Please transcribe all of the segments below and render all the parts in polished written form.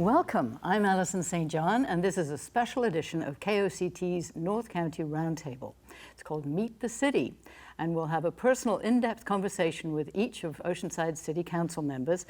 Welcome, I'm Alison St, and this is a special edition of KOCT's North Country Roundtable. It's called Meet the City, and we'll have a personal, in-depth conversation with each of Oceanside City Council members.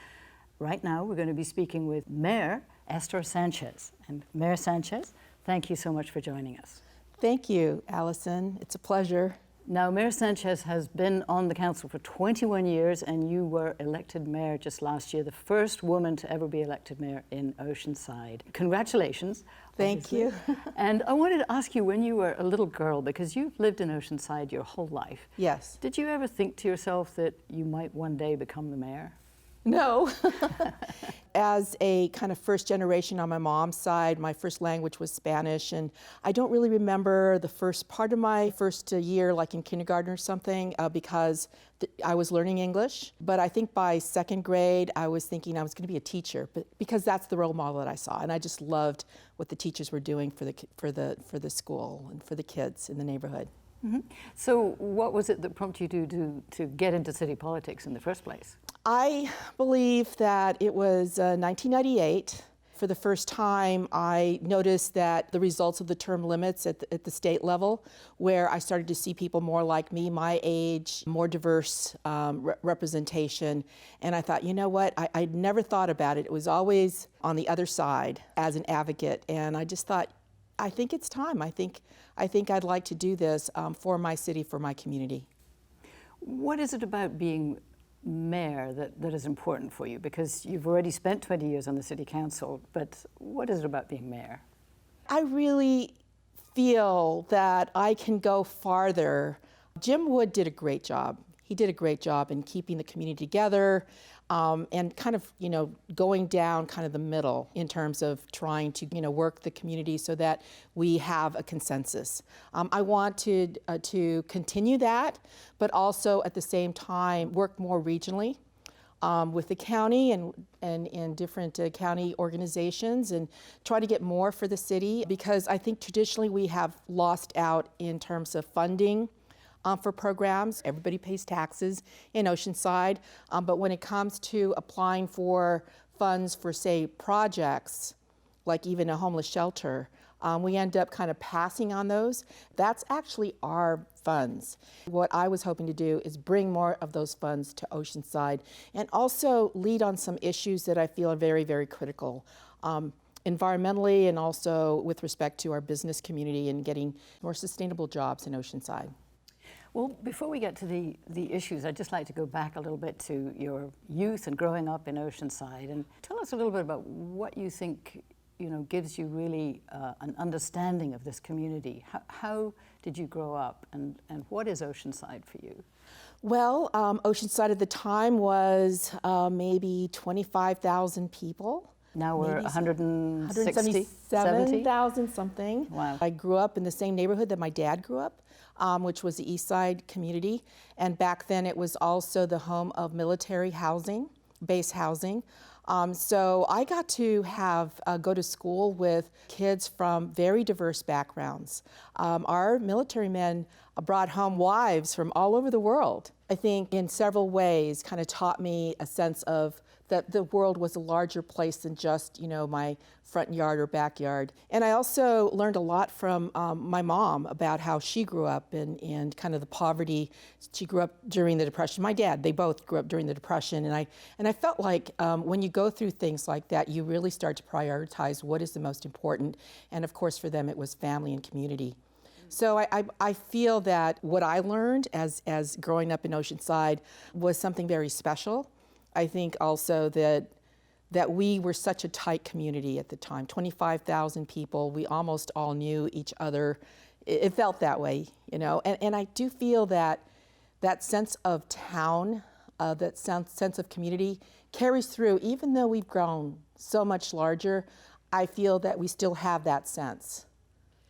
Right now, we're going to be speaking with Mayor Esther Sanchez. And Mayor Sanchez, thank you so much for joining us. Thank you, Alison. It's a pleasure. Now, Mayor Sanchez has been on the council for 21 years, and you were elected mayor just last year, the first woman to ever be elected mayor in Oceanside. Congratulations. Thank you. And I wanted to ask you, when you were a little girl, because you've lived in Oceanside your whole life. Yes. Did you ever think to yourself that you might one day become the mayor? No. As a kind of first generation on my mom's side, my first language was Spanish, and I don't really remember the first part of my first year, like in kindergarten or something, because I was learning English. But I think by second grade, I was thinking I was going to be a teacher, but because that's the role model that I saw, and I just loved what the teachers were doing for the school and for the kids in the neighborhood. Mm-hmm. So what was it that prompted you to get into city politics in the first place? I believe that it was 1998. For the first time, I noticed that the results of the term limits at the state level, where I started to see people more like me, my age, more diverse representation. And I thought, you know what, I'd never thought about it. It was always on the other side as an advocate. And I just thought, I think it's time. I think I'd like to do this for my city, for my community. What is it about being mayor that is important for you? Because you've already spent 20 years on the city council, but what is it about being mayor? I really feel that I can go farther. Jim Wood did a great job. He did a great job in keeping the community together and kind of, going down kind of the middle in terms of trying to, work the community so that we have a consensus. I want to continue that, but also at the same time work more regionally with the county and different county organizations and try to get more for the city, because I think traditionally we have lost out in terms of funding for programs. Everybody pays taxes in Oceanside, but when it comes to applying for funds for, say, projects, like even a homeless shelter, we end up kind of passing on those. That's actually our funds. What I was hoping to do is bring more of those funds to Oceanside and also lead on some issues that I feel are very, very critical. Environmentally and also with respect to our business community and getting more sustainable jobs in Oceanside. Well, before we get to the issues, I'd just like to go back a little bit to your youth and growing up in Oceanside, and tell us a little bit about what you think, gives you really an understanding of this community. How did you grow up, and what is Oceanside for you? Well, Oceanside at the time was maybe 25,000 people. Now we're 177,000 something. Wow. I grew up in the same neighborhood that my dad grew up, which was the East Side community. And back then it was also the home of military housing, base housing. So I got to go to school with kids from very diverse backgrounds. Our military men brought home wives from all over the world. I think in several ways kind of taught me a sense of that the world was a larger place than just, my front yard or backyard. And I also learned a lot from my mom about how she grew up and kind of the poverty. She grew up during the Depression. My dad, they both grew up during the Depression. And I felt like when you go through things like that, you really start to prioritize what is the most important. And of course, for them, it was family and community. So I feel that what I learned as growing up in Oceanside was something very special. I think also that we were such a tight community at the time, 25,000 people. We almost all knew each other. It felt that way, And I do feel that sense of town, that sense of community carries through. Even though we've grown so much larger, I feel that we still have that sense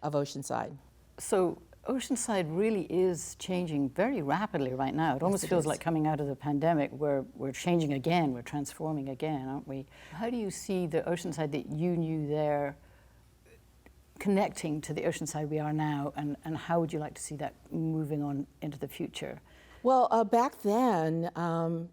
of Oceanside. So Oceanside really is changing very rapidly right now. It almost feels like coming out of the pandemic, we're changing again, we're transforming again, aren't we? How do you see the Oceanside that you knew there connecting to the Oceanside we are now, and how would you like to see that moving on into the future? Well, back then,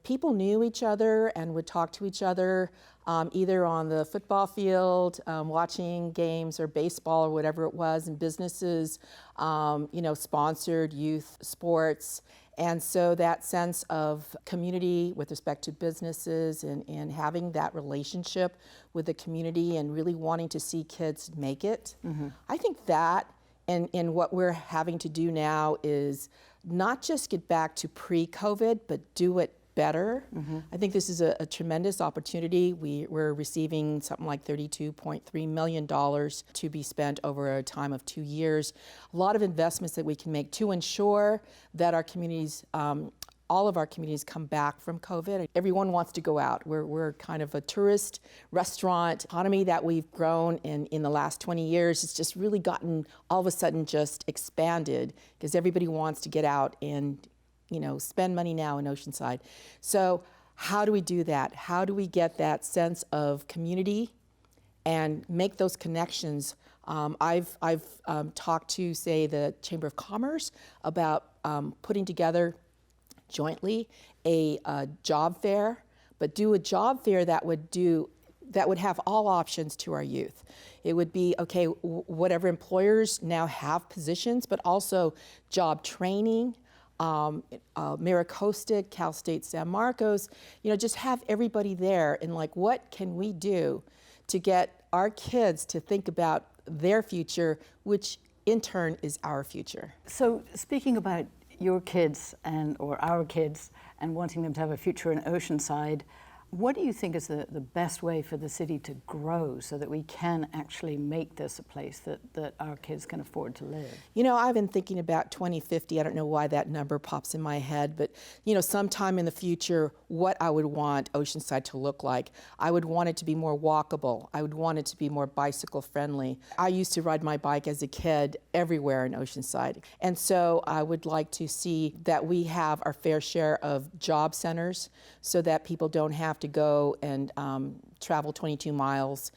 people knew each other and would talk to each other either on the football field, watching games or baseball or whatever it was, and businesses, sponsored youth sports. And so that sense of community with respect to businesses and having that relationship with the community and really wanting to see kids make it. I think that and what we're having to do now is not just get back to pre-COVID, but do it better. I think this is a tremendous opportunity. We're receiving something like $32.3 million to be spent over a time of 2 years. A lot of investments that we can make to ensure that our communities, all of our communities come back from COVID. Everyone wants to go out. We're kind of a tourist restaurant economy that we've grown in the last 20 years. It's just really gotten all of a sudden just expanded because everybody wants to get out and spend money now in Oceanside. So how do we do that? How do we get that sense of community and make those connections? I've talked to, say, the Chamber of Commerce about putting together jointly a job fair, but do a job fair that would have all options to our youth. It would be, okay, whatever employers now have positions, but also job training, MiraCosta, Cal State San Marcos, just have everybody there and what can we do to get our kids to think about their future, which in turn is our future. So speaking about your kids or our kids and wanting them to have a future in Oceanside, what do you think is the best way for the city to grow so that we can actually make this a place that our kids can afford to live? I've been thinking about 2050. I don't know why that number pops in my head, but sometime in the future, what I would want Oceanside to look like. I would want it to be more walkable. I would want it to be more bicycle friendly. I used to ride my bike as a kid everywhere in Oceanside. And so I would like to see that we have our fair share of job centers so that people don't have to go and travel 22 miles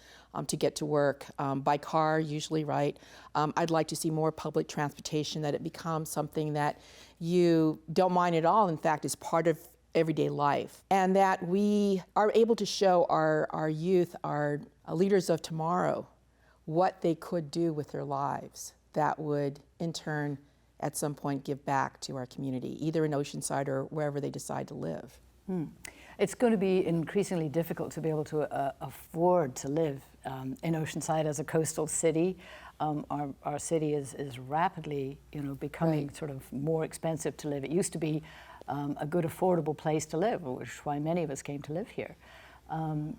to get to work by car usually, right? I'd like to see more public transportation, that it becomes something that you don't mind at all, in fact, is part of everyday life. And that we are able to show our youth, our leaders of tomorrow, what they could do with their lives that would in turn at some point give back to our community, either in Oceanside or wherever they decide to live. It's going to be increasingly difficult to be able to afford to live in Oceanside as a coastal city. Our city is rapidly, becoming sort of more expensive to live. It used to be a good, affordable place to live, which is why many of us came to live here.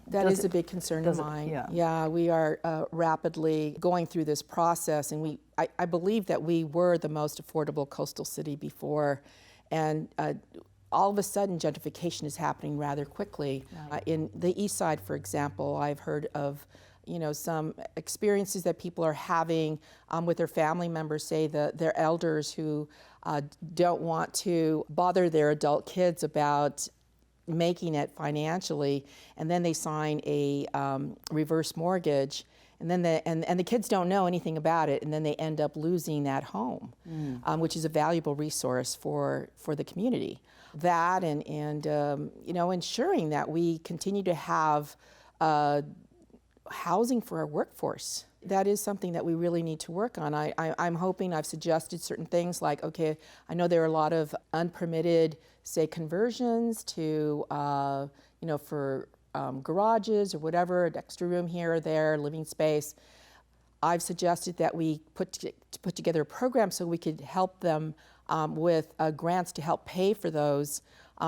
That is a big concern of mine. Yeah, we are rapidly going through this process, and I believe that we were the most affordable coastal city before, and all of a sudden, gentrification is happening rather quickly. Right. In the East Side, for example, I've heard of some experiences that people are having with their family members, say their elders who don't want to bother their adult kids about making it financially, and then they sign a reverse mortgage, and then the kids don't know anything about it, and then they end up losing that home, which is a valuable resource for the community. That and ensuring that we continue to have housing for our workforce. That is something that we really need to work on. I'm hoping, I've suggested certain things like, okay, I know there are a lot of unpermitted, say, conversions to, for garages or whatever, an extra room here or there, living space. I've suggested that we put together a program so we could help them with grants to help pay for those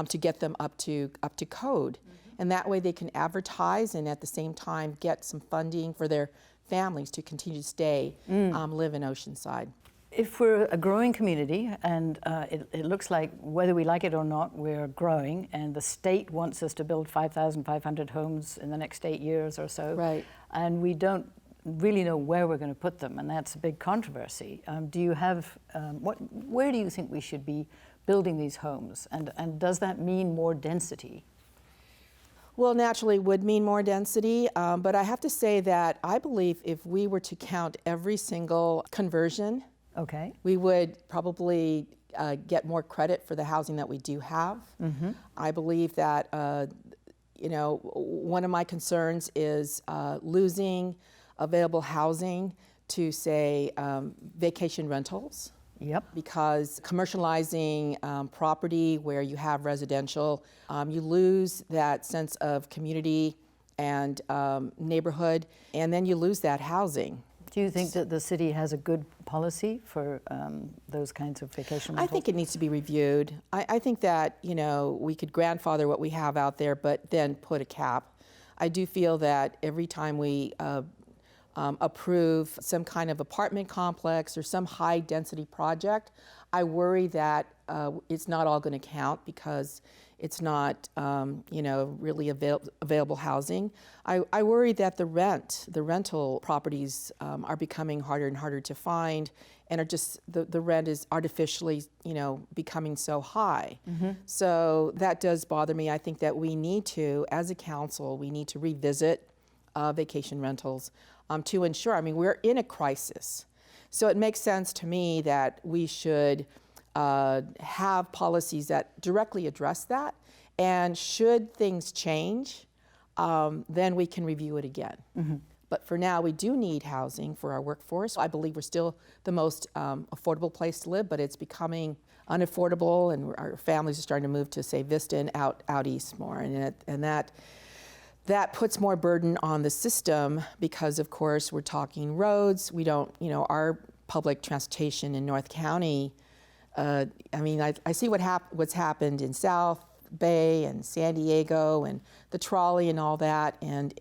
to get them up to code. And that way they can advertise and at the same time get some funding for their families to continue to stay, live in Oceanside. If we're a growing community, and it looks like whether we like it or not, we're growing, and the state wants us to build 5,500 homes in the next 8 years or so, right? And we don't really know where we're going to put them, and that's a big controversy. Do you have, where do you think we should be building these homes, and does that mean more density? Well, naturally would mean more density, but I have to say that I believe if we were to count every single conversion, okay, we would probably get more credit for the housing that we do have. I believe that, one of my concerns is losing available housing to, say, vacation rentals. Yep. Because commercializing property where you have residential, you lose that sense of community and neighborhood, and then you lose that housing. Do you think that the city has a good policy for those kinds of vacation rentals? I think it needs to be reviewed. I think that, we could grandfather what we have out there, but then put a cap. I do feel that every time we approve some kind of apartment complex or some high density project, I worry that it's not all going to count because it's not, really available housing. I worry that the rental properties are becoming harder and harder to find, and are just the rent is artificially, becoming so high. So that does bother me. I think that we need to, as a council, we need to revisit vacation rentals to ensure. We're in a crisis, so it makes sense to me that we should have policies that directly address that, and should things change, then we can review it again. But for now, we do need housing for our workforce. I believe we're still the most affordable place to live, but it's becoming unaffordable, and our families are starting to move to, say, Vista and out east more, and that puts more burden on the system because, of course, we're talking roads. We don't, our public transportation in North County. I see what's happened in South Bay and San Diego and the trolley and all that, and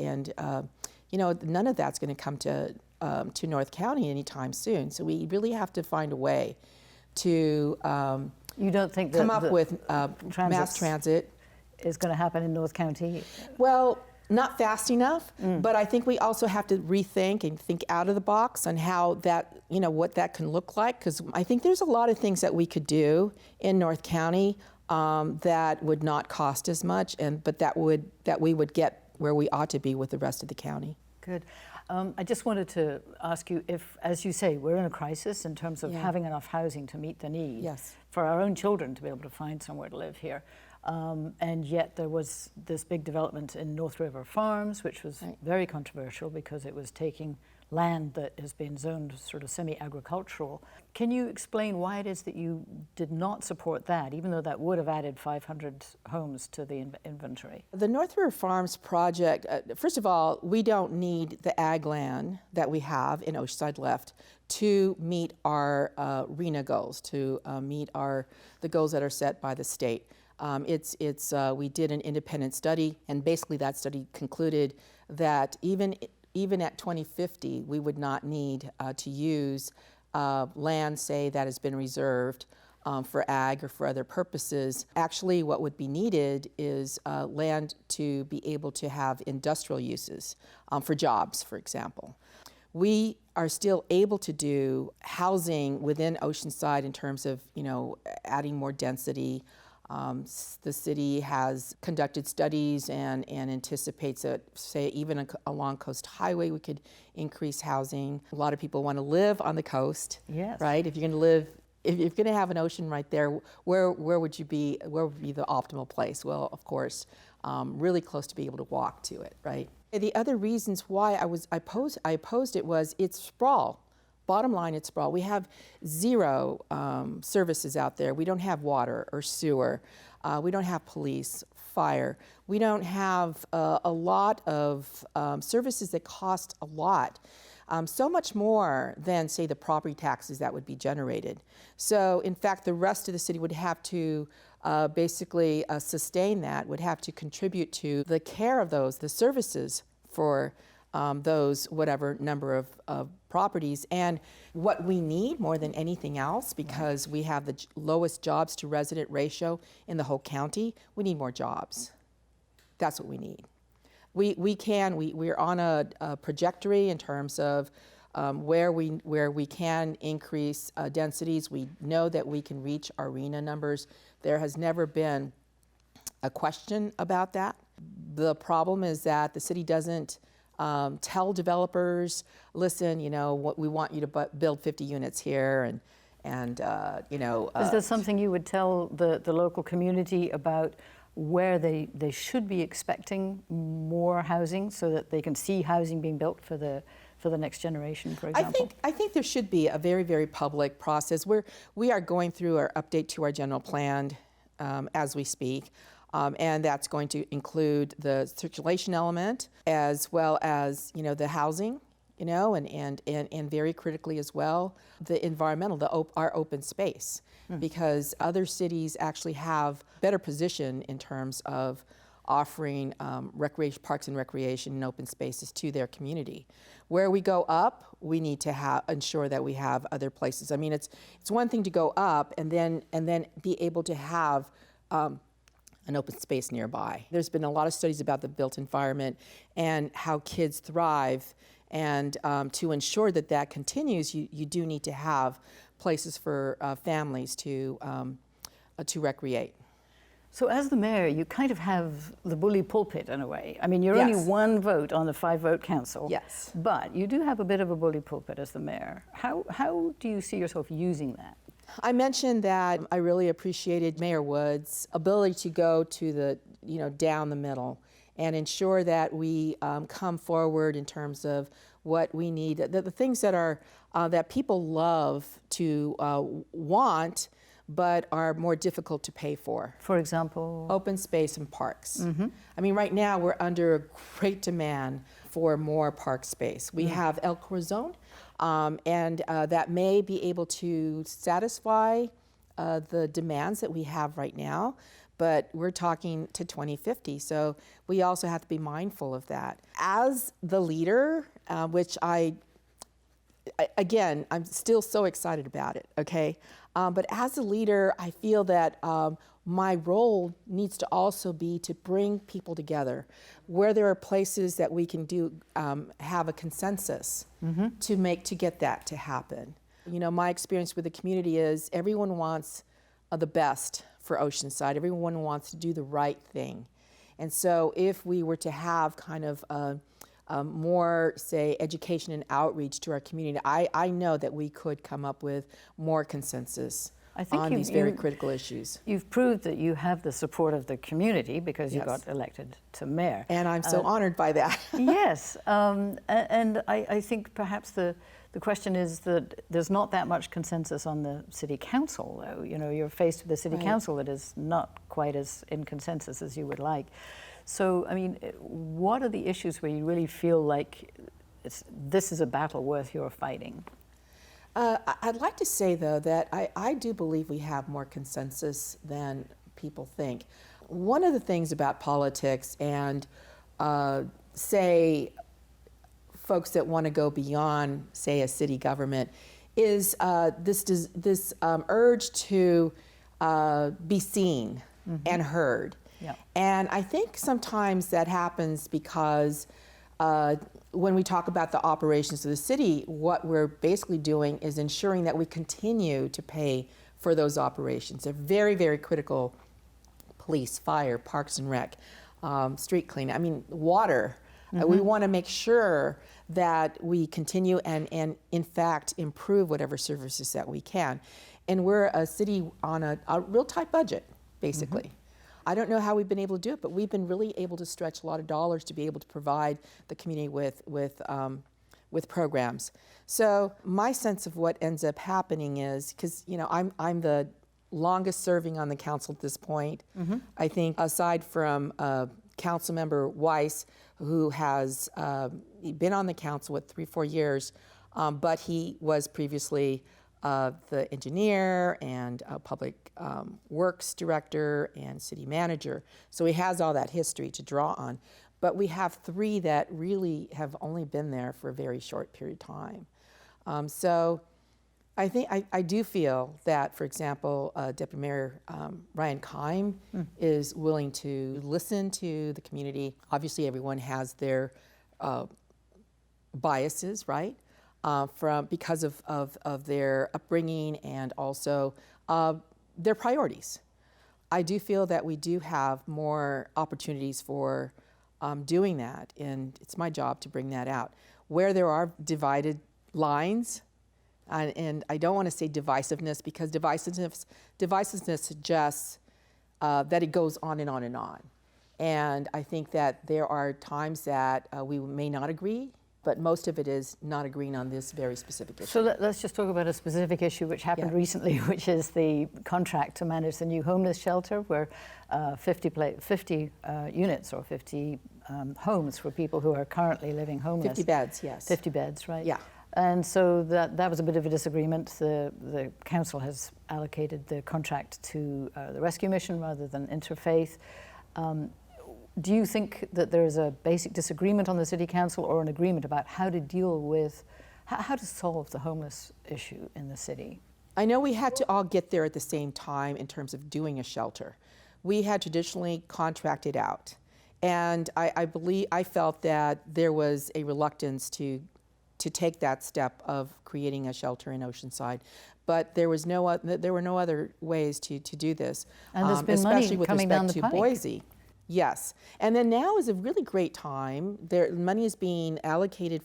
none of that's going to come to North County anytime soon. So we really have to find a way to you don't think that come up with mass transit is going to happen in North County? Well, not fast enough, but I think we also have to rethink and think out of the box on how that, what that can look like, because I think there's a lot of things that we could do in North County that would not cost as much, but that we would get where we ought to be with the rest of the county. Good. I just wanted to ask you if, as you say, we're in a crisis in terms of having enough housing to meet the need for our own children to be able to find somewhere to live here. And yet there was this big development in North River Farms, which was very controversial because it was taking land that has been zoned sort of semi-agricultural. Can you explain why it is that you did not support that, even though that would have added 500 homes to the inventory? The North River Farms project, first of all, we don't need the ag land that we have in Oceanside left to meet our RENA goals, to meet the goals that are set by the state. We did an independent study, and basically that study concluded that even at 2050, we would not need to use land, say, that has been reserved for ag or for other purposes. Actually, what would be needed is land to be able to have industrial uses for jobs, for example. We are still able to do housing within Oceanside in terms of, adding more density. The city has conducted studies and anticipates that, say, even along Coast Highway, we could increase housing. A lot of people want to live on the coast, right? If you're going to have an ocean right there, where would you be? Where would be the optimal place? Well, of course, really close to be able to walk to it, right? The other reasons why I opposed it was its sprawl. Bottom line, it's sprawl. We have zero services out there. We don't have water or sewer. We don't have police, fire. We don't have a lot of services that cost a lot. So much more than, say, the property taxes that would be generated. So, in fact, the rest of the city would have to basically sustain that, would have to contribute to the care of the services for those whatever number of properties. And what we need more than anything else, because we have the lowest jobs to resident ratio in the whole county, we need more jobs. That's what we need. We're on a trajectory in terms of where we can increase densities. We know that we can reach our RENA numbers. There has never been a question about that. The problem is that the city doesn't tell developers, listen, we want you to build 50 units here, Is there something you would tell the local community about where they should be expecting more housing so that they can see housing being built for the next generation, for example? I think there should be a very, very public process where we are going through our update to our general plan as we speak. And that's going to include the circulation element as well as, the housing, and very critically as well, the environmental, our open space, because other cities actually have better position in terms of offering recreation, parks and recreation and open spaces to their community. Where we go up, we need to ensure that we have other places. I mean, it's one thing to go up and then be able to have an open space nearby. There's been a lot of studies about the built environment and how kids thrive, and to ensure that continues, you do need to have places for families to recreate. So as the mayor, you kind of have the bully pulpit in a way. I mean, you're Yes. only one vote on the 5-vote council. Yes. But you do have a bit of a bully pulpit as the mayor. How do you see yourself using that? I mentioned that I really appreciated Mayor Wood's ability to go to the, down the middle and ensure that we come forward in terms of what we need, the things that are that people love to want, but are more difficult to pay for. For example? Open space and parks. I mean, right now we're under a great demand for more park space. We have El Corazon, and that may be able to satisfy the demands that we have right now, but we're talking to 2050, so we also have to be mindful of that. As the leader, which again, I'm still so excited about it, okay? But as a leader, I feel that my role needs to also be to bring people together. Where there are places that we can have a consensus to get that to happen. My experience with the community is everyone wants the best for Oceanside. Everyone wants to do the right thing. And so if we were to have kind of more, say, education and outreach to our community, I know that we could come up with more consensus on these very critical issues. You've proved that you have the support of the community because you Yes. got elected to mayor. And I'm so honored by that. Yes, and I think perhaps the question is that there's not that much consensus on the city council, though. You're faced with a city Right. council that is not quite as in consensus as you would like. So, I mean, what are the issues where you really feel like this is a battle worth your fighting? I'd like to say, though, that I do believe we have more consensus than people think. One of the things about politics and, say, folks that want to go beyond, say, a city government is this urge to be seen and heard. Yeah. And I think sometimes that happens because when we talk about the operations of the city, what we're basically doing is ensuring that we continue to pay for those operations. They're very, very critical: police, fire, parks and rec, street cleaning, I mean, water. We want to make sure that we continue and in fact improve whatever services that we can. And we're a city on a real tight budget, basically. I don't know how we've been able to do it, but we've been really able to stretch a lot of dollars to be able to provide the community with programs. So my sense of what ends up happening is, because I'm the longest serving on the council at this point. I think aside from Council Member Weiss, who has been on the council with 3-4 years, but he was previously the engineer and public works director and city manager. So he has all that history to draw on. But we have 3 that really have only been there for a very short period of time. So I think I do feel that, for example, Deputy Mayor Ryan Keim is willing to listen to the community. Obviously, everyone has their biases, right? Because of their upbringing and also their priorities. I do feel that we do have more opportunities for doing that, and it's my job to bring that out. Where there are divided lines, And I don't want to say divisiveness, because divisiveness suggests that it goes on and on and on. And I think that there are times that we may not agree, but most of it is not agreeing on this very specific issue. So let's just talk about a specific issue which happened recently, which is the contract to manage the new homeless shelter, where 50 units or 50 homes for people who are currently living homeless. 50 beds, yes. 50 beds, right? Yeah. And so that was a bit of a disagreement. The council has allocated the contract to the rescue mission rather than Interfaith. Do you think that there is a basic disagreement on the city council, or an agreement about how to deal with, how to solve the homeless issue in the city? I know we had to all get there at the same time in terms of doing a shelter. We had traditionally contracted out. And I felt that there was a reluctance to take that step of creating a shelter in Oceanside. But there were no other ways to do this. And there's been especially money with coming respect down the to pike. Boise. Yes, and then now is a really great time. Money is being allocated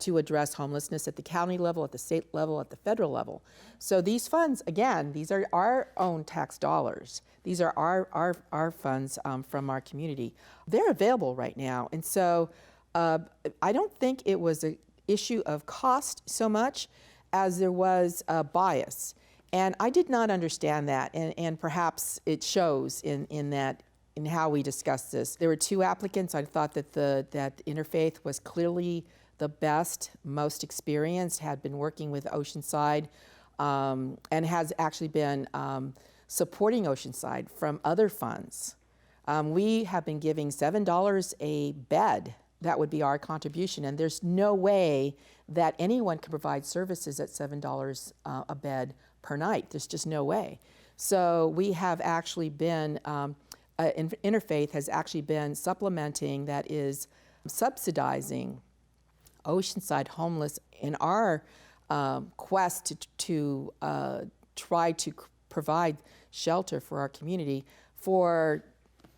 to address homelessness at the county level, at the state level, at the federal level. So these funds, again, these are our own tax dollars. These are our funds from our community. They're available right now, and so I don't think it was an issue of cost so much as there was a bias, and I did not understand that, and perhaps it shows in how we discussed this. There were two applicants. I thought that that Interfaith was clearly the best, most experienced, had been working with Oceanside, and has actually been supporting Oceanside from other funds. We have been giving $7 a bed. That would be our contribution, and there's no way that anyone can provide services at $7 a bed per night. There's just no way. So we have actually been Interfaith has actually been supplementing, that is subsidizing Oceanside homeless in our quest to try to provide shelter for our community for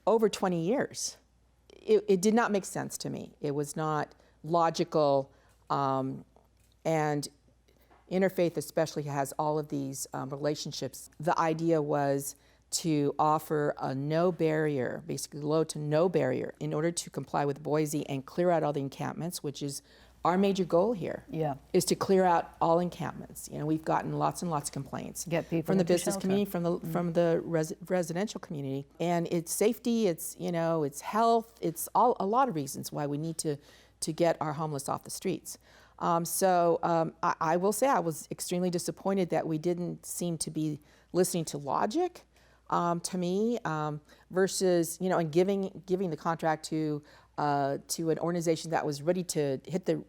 over 20 years. It did not make sense to me. It was not logical, and Interfaith especially has all of these relationships. The idea was to offer a no barrier, basically low to no barrier, in order to comply with Boise and clear out all the encampments, which is our major goal here. Yeah. Is to clear out all encampments. You know, we've gotten lots and lots of complaints. Get people from the into business shelter. community, from the residential community, and it's safety, it's it's health, it's a lot of reasons why we need to get our homeless off the streets. I will say I was extremely disappointed that we didn't seem to be listening to logic. To me, versus and giving the contract to an organization that was ready to hit the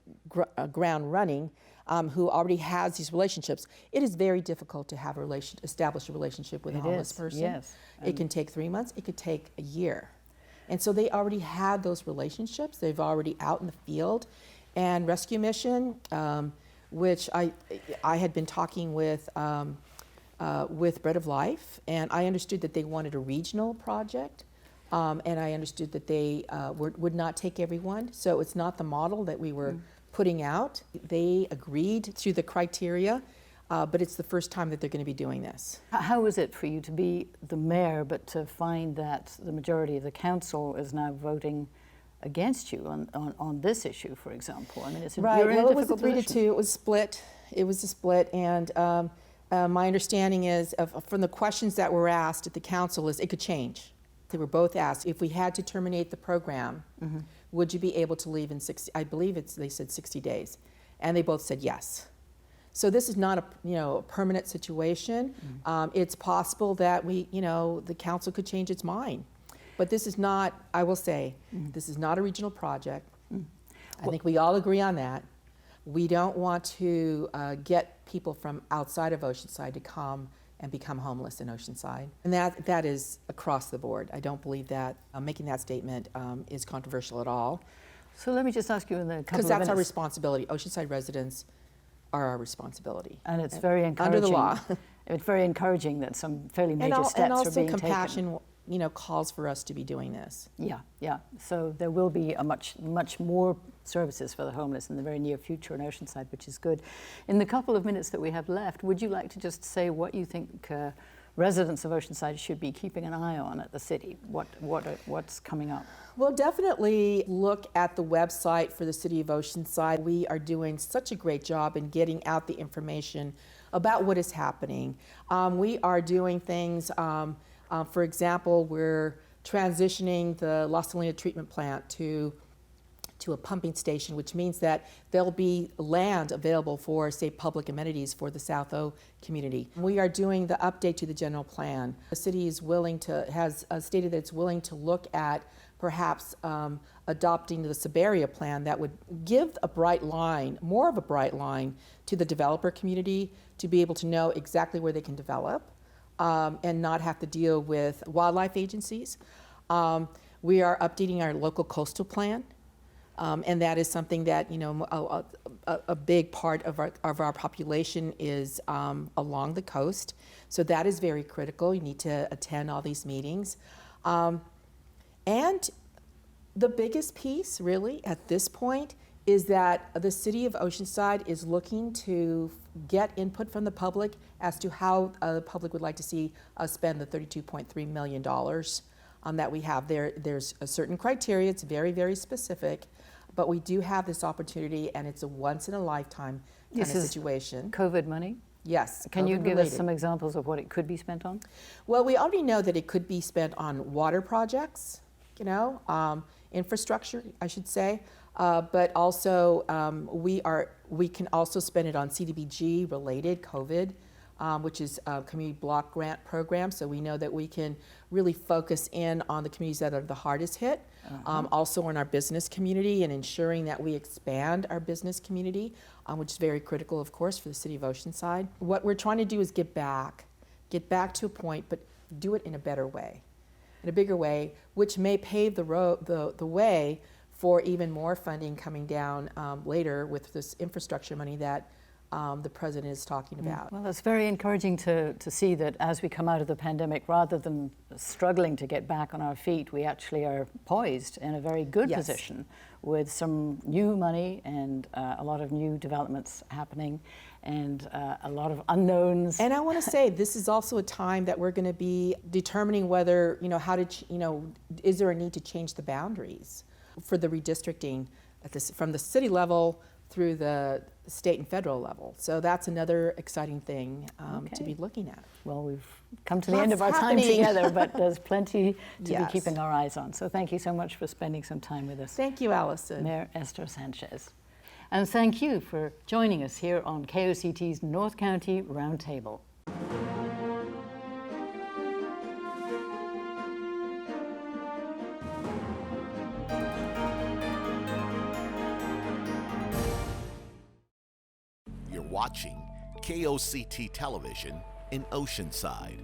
ground running, who already has these relationships. It is very difficult to have establish a relationship with a homeless person. Yes. It can take 3 months. It could take a year, and so they already had those relationships. They've already out in the field, and Rescue Mission, which I had been talking with Bread of Life, and I understood that they wanted a regional project, and I understood that they would not take everyone, so it's not the model that we were putting out. They agreed to the criteria, but it's the first time that they're going to be doing this. How is it for you to be the mayor, but to find that the majority of the council is now voting against you on this issue, for example? I mean, you're in a difficult position. It was a 3-2. It was split. It was a split, and my understanding is, from the questions that were asked at the council, is it could change. They were both asked, if we had to terminate the program, would you be able to leave in 60, I believe they said 60 days. And they both said yes. So this is not a permanent situation. It's possible that the council could change its mind. But this is not, I will say, this is not a regional project. I think we all agree on that. We don't want to get people from outside of Oceanside to come and become homeless in Oceanside. And that is across the board. I don't believe that making that statement is controversial at all. So let me just ask you in the couple of minutes. Because that's our responsibility. Oceanside residents are our responsibility. And it's very encouraging. Under the law. It's very encouraging that some fairly major steps are being taken. And also compassion, calls for us to be doing this. Yeah. So there will be a much more services for the homeless in the very near future in Oceanside, which is good. In the couple of minutes that we have left, would you like to just say what you think residents of Oceanside should be keeping an eye on at the city? What's coming up? Well, definitely look at the website for the City of Oceanside. We are doing such a great job in getting out the information about what is happening. We are doing things, for example, we're transitioning the La Salina treatment plant to a pumping station, which means that there'll be land available for, say, public amenities for the South O community. We are doing the update to the general plan. The city has stated that it's willing to look at perhaps adopting the Siberia plan that would give a bright line, more of a bright line, to the developer community to be able to know exactly where they can develop and not have to deal with wildlife agencies. We are updating our local coastal plan. And that is something that, you know, a big part of our population is along the coast. So that is very critical. You need to attend all these meetings. And the biggest piece, really, at this point, is that the City of Oceanside is looking to get input from the public as to how the public would like to see us spend the $32.3 million that we have there. There's a certain criteria. It's very, very specific. But we do have this opportunity, and it's a once-in-a-lifetime kind of situation. COVID money? Yes. Can you give us some examples of what it could be spent on? Well, we already know that it could be spent on water projects, you know, infrastructure, I should say. But also, we can also spend it on CDBG-related COVID, which is a community block grant program. So we know that we can really focus in on the communities that are the hardest hit. Also in our business community and ensuring that we expand our business community, which is very critical, of course, for the City of Oceanside. What we're trying to do is get back to a point, but do it in a better way, in a bigger way, which may pave the way for even more funding coming down later with this infrastructure money that the President is talking about. Well, it's very encouraging to see that as we come out of the pandemic, rather than struggling to get back on our feet, we actually are poised in a very good position with some new money and a lot of new developments happening and a lot of unknowns. And I want to say this is also a time that we're going to be determining whether, you know, is there a need to change the boundaries for the redistricting from the city level through the state and federal level. So that's another exciting thing to be looking at. Well, we've come to the end of our time together, but there's plenty to be keeping our eyes on. So thank you so much for spending some time with us. Thank you, Alison. Mayor Esther Sanchez. And thank you for joining us here on KOCT's North County Roundtable. Watching KOCT Television in Oceanside.